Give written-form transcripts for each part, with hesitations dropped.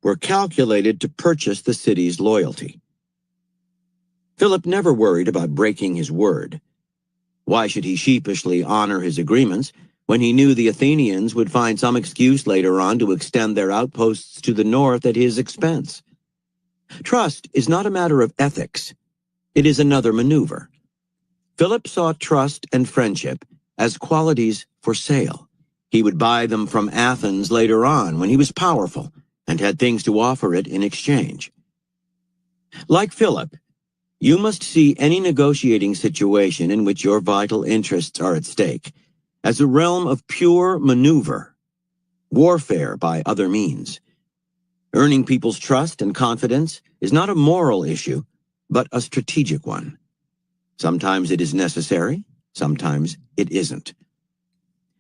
were calculated to purchase the city's loyalty. Philip never worried about breaking his word. Why should he sheepishly honor his agreements when he knew the Athenians would find some excuse later on to extend their outposts to the north at his expense? Trust is not a matter of ethics. It is another maneuver. Philip saw trust and friendship as qualities for sale. He would buy them from Athens later on when he was powerful and had things to offer it in exchange. Like Philip, you must see any negotiating situation in which your vital interests are at stake as a realm of pure maneuver, warfare by other means. Earning people's trust and confidence is not a moral issue, but a strategic one. Sometimes it is necessary, sometimes it isn't.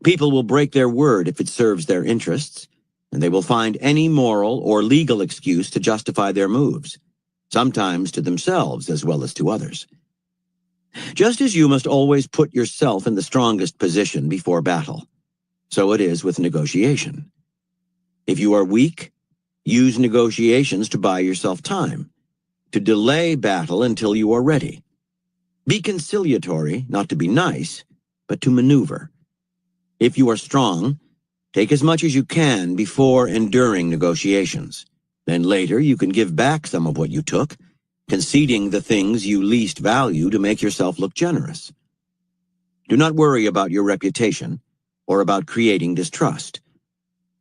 People will break their word if it serves their interests, and they will find any moral or legal excuse to justify their moves, sometimes to themselves as well as to others. Just as you must always put yourself in the strongest position before battle, so it is with negotiation. If you are weak, use negotiations to buy yourself time, to delay battle until you are ready. Be conciliatory, not to be nice, but to maneuver. If you are strong, take as much as you can before and during negotiations. Then later you can give back some of what you took, conceding the things you least value to make yourself look generous. Do not worry about your reputation or about creating distrust.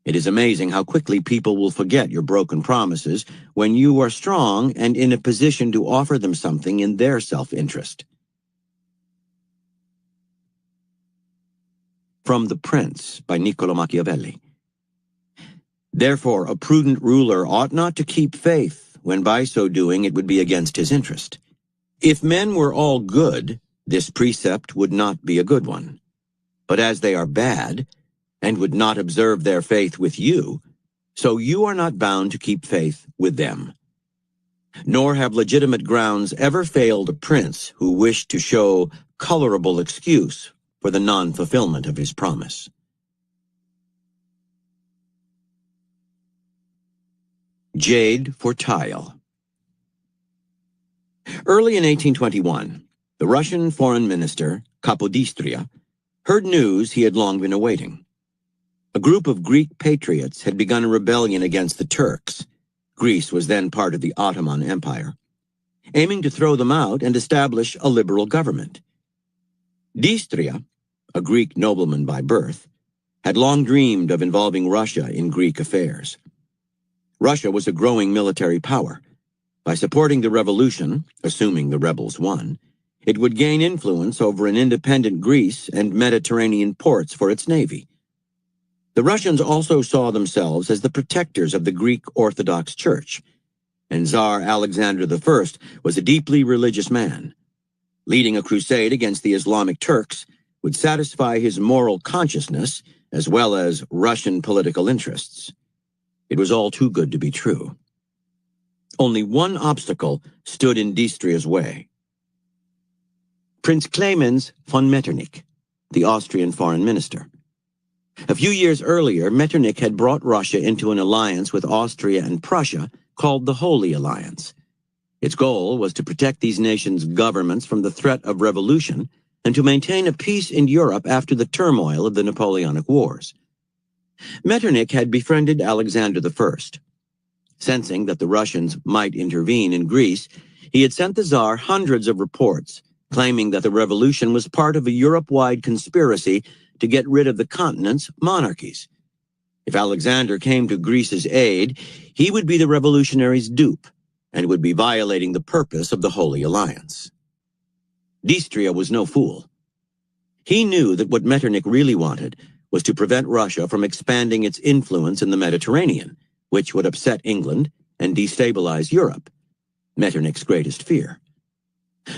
It is amazing how quickly people will forget your broken promises when you are strong and in a position to offer them something in their self-interest. From The Prince by Niccolo Machiavelli. Therefore, a prudent ruler ought not to keep faith, when by so doing it would be against his interest. If men were all good, this precept would not be a good one. But as they are bad, and would not observe their faith with you, so you are not bound to keep faith with them. Nor have legitimate grounds ever failed a prince who wished to show colorable excuse for the non-fulfillment of his promise. Jade for Tile. Early in 1821, the Russian foreign minister, Capodistria, heard news he had long been awaiting. A group of Greek patriots had begun a rebellion against the Turks. Greece was then part of the Ottoman Empire, aiming to throw them out and establish a liberal government. Distria, a Greek nobleman by birth, had long dreamed of involving Russia in Greek affairs. Russia was a growing military power. By supporting the revolution, assuming the rebels won, it would gain influence over an independent Greece and Mediterranean ports for its navy. The Russians also saw themselves as the protectors of the Greek Orthodox Church, and Tsar Alexander I was a deeply religious man. Leading a crusade against the Islamic Turks would satisfy his moral consciousness as well as Russian political interests. It was all too good to be true. Only one obstacle stood in Distria's way. Prince Clemens von Metternich, the Austrian foreign minister. A few years earlier, Metternich had brought Russia into an alliance with Austria and Prussia called the Holy Alliance. Its goal was to protect these nations' governments from the threat of revolution and to maintain a peace in Europe after the turmoil of the Napoleonic Wars. Metternich had befriended Alexander I. Sensing that the Russians might intervene in Greece, he had sent the Tsar hundreds of reports claiming that the revolution was part of a Europe-wide conspiracy to get rid of the continent's monarchies. If Alexander came to Greece's aid, he would be the revolutionaries' dupe and would be violating the purpose of the Holy Alliance. Distria was no fool. He knew that what Metternich really wanted was to prevent Russia from expanding its influence in the Mediterranean, which would upset England and destabilize Europe, Metternich's greatest fear.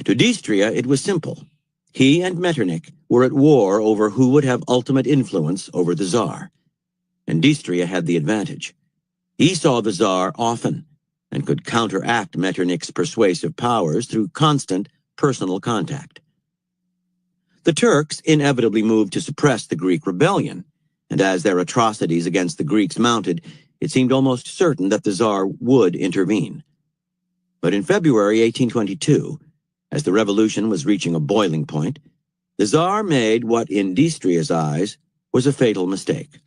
To Distria, it was simple. He and Metternich were at war over who would have ultimate influence over the Tsar, and Distria had the advantage. He saw the Tsar often and could counteract Metternich's persuasive powers through constant personal contact. The Turks inevitably moved to suppress the Greek rebellion, and as their atrocities against the Greeks mounted, it seemed almost certain that the Tsar would intervene. But in February 1822, as the revolution was reaching a boiling point, the Tsar made what, in Distria's eyes, was a fatal mistake.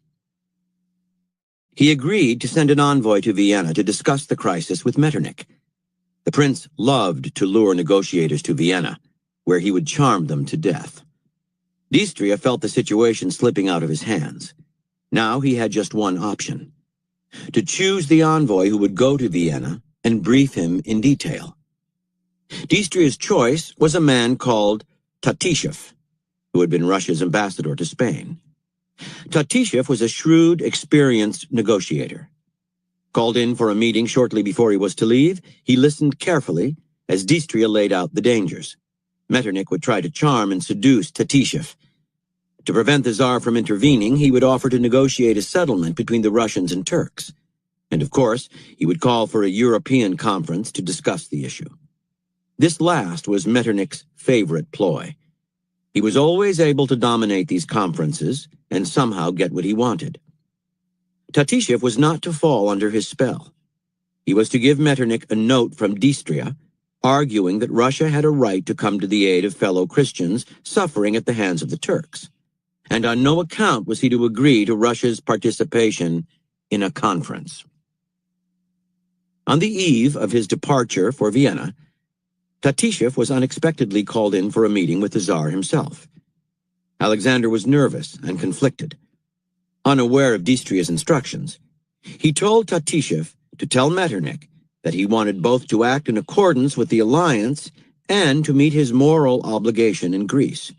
He agreed to send an envoy to Vienna to discuss the crisis with Metternich. The prince loved to lure negotiators to Vienna, where he would charm them to death. Distria felt the situation slipping out of his hands. Now he had just one option: to choose the envoy who would go to Vienna and brief him in detail. Distria's choice was a man called Tatishev, who had been Russia's ambassador to Spain. Tatishev was a shrewd, experienced negotiator. Called in for a meeting shortly before he was to leave, he listened carefully as Distria laid out the dangers. Metternich would try to charm and seduce Tatishev. To prevent the Tsar from intervening, he would offer to negotiate a settlement between the Russians and Turks. And of course, he would call for a European conference to discuss the issue. This last was Metternich's favorite ploy. He was always able to dominate these conferences and somehow get what he wanted. Tatishev was not to fall under his spell. He was to give Metternich a note from Distria, arguing that Russia had a right to come to the aid of fellow Christians suffering at the hands of the Turks. And on no account was he to agree to Russia's participation in a conference. On the eve of his departure for Vienna, Tatishev was unexpectedly called in for a meeting with the Tsar himself. Alexander was nervous and conflicted. Unaware of Distria's instructions, he told Tatishev to tell Metternich that he wanted both to act in accordance with the alliance and to meet his moral obligation in Greece.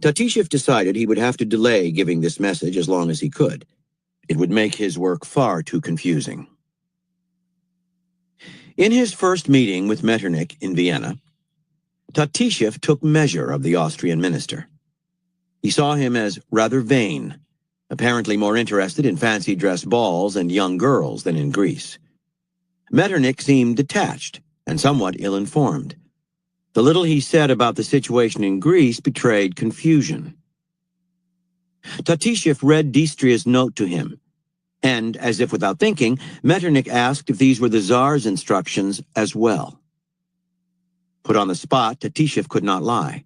Tatishev decided he would have to delay giving this message as long as he could. It would make his work far too confusing. In his first meeting with Metternich in Vienna, Tatishev took measure of the Austrian minister. He saw him as rather vain, apparently more interested in fancy dress balls and young girls than in Greece. Metternich seemed detached and somewhat ill-informed. The little he said about the situation in Greece betrayed confusion. Tatishev read Distria's note to him, and, as if without thinking, Metternich asked if these were the Tsar's instructions as well. Put on the spot, Tatishev could not lie.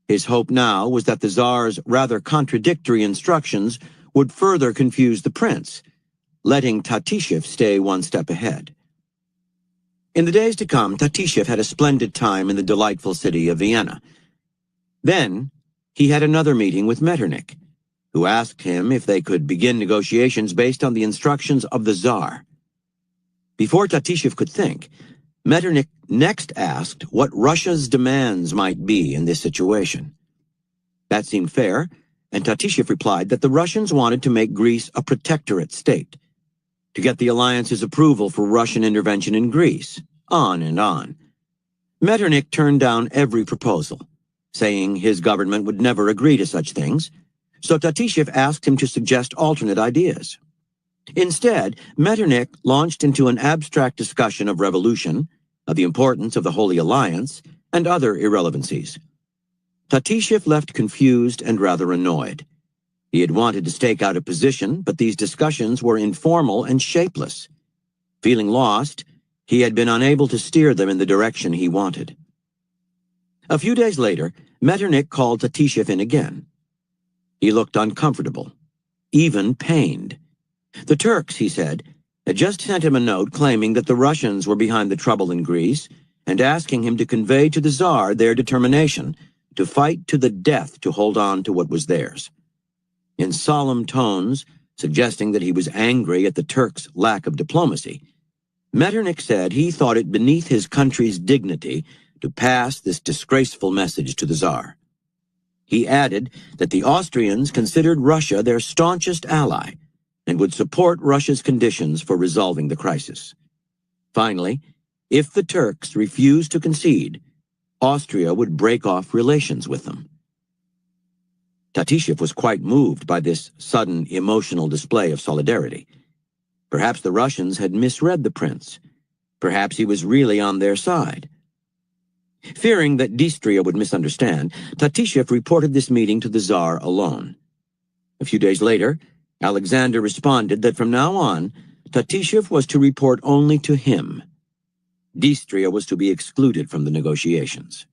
His hope now was that the Tsar's rather contradictory instructions would further confuse the prince, letting Tatishev stay one step ahead. In the days to come, Tatishev had a splendid time in the delightful city of Vienna. Then, he had another meeting with Metternich, who asked him if they could begin negotiations based on the instructions of the Tsar. Before Tatishev could think, Metternich next asked what Russia's demands might be in this situation. That seemed fair, and Tatishev replied that the Russians wanted to make Greece a protectorate state, to get the alliance's approval for Russian intervention in Greece, on and on. Metternich turned down every proposal, saying his government would never agree to such things, so Tatishev asked him to suggest alternate ideas. Instead, Metternich launched into an abstract discussion of revolution, of the importance of the Holy Alliance, and other irrelevancies. Tatishev left confused and rather annoyed. He had wanted to stake out a position, but these discussions were informal and shapeless. Feeling lost, he had been unable to steer them in the direction he wanted. A few days later, Metternich called Tatishev in again. He looked uncomfortable, even pained. The Turks, he said, had just sent him a note claiming that the Russians were behind the trouble in Greece and asking him to convey to the Tsar their determination to fight to the death to hold on to what was theirs. In solemn tones, suggesting that he was angry at the Turks' lack of diplomacy, Metternich said he thought it beneath his country's dignity to pass this disgraceful message to the Tsar. He added that the Austrians considered Russia their staunchest ally and would support Russia's conditions for resolving the crisis. Finally, if the Turks refused to concede, Austria would break off relations with them. Tatishev was quite moved by this sudden emotional display of solidarity. Perhaps the Russians had misread the prince. Perhaps he was really on their side. Fearing that Distria would misunderstand, Tatishev reported this meeting to the Tsar alone. A few days later, Alexander responded that from now on, Tatishev was to report only to him. Distria was to be excluded from the negotiations.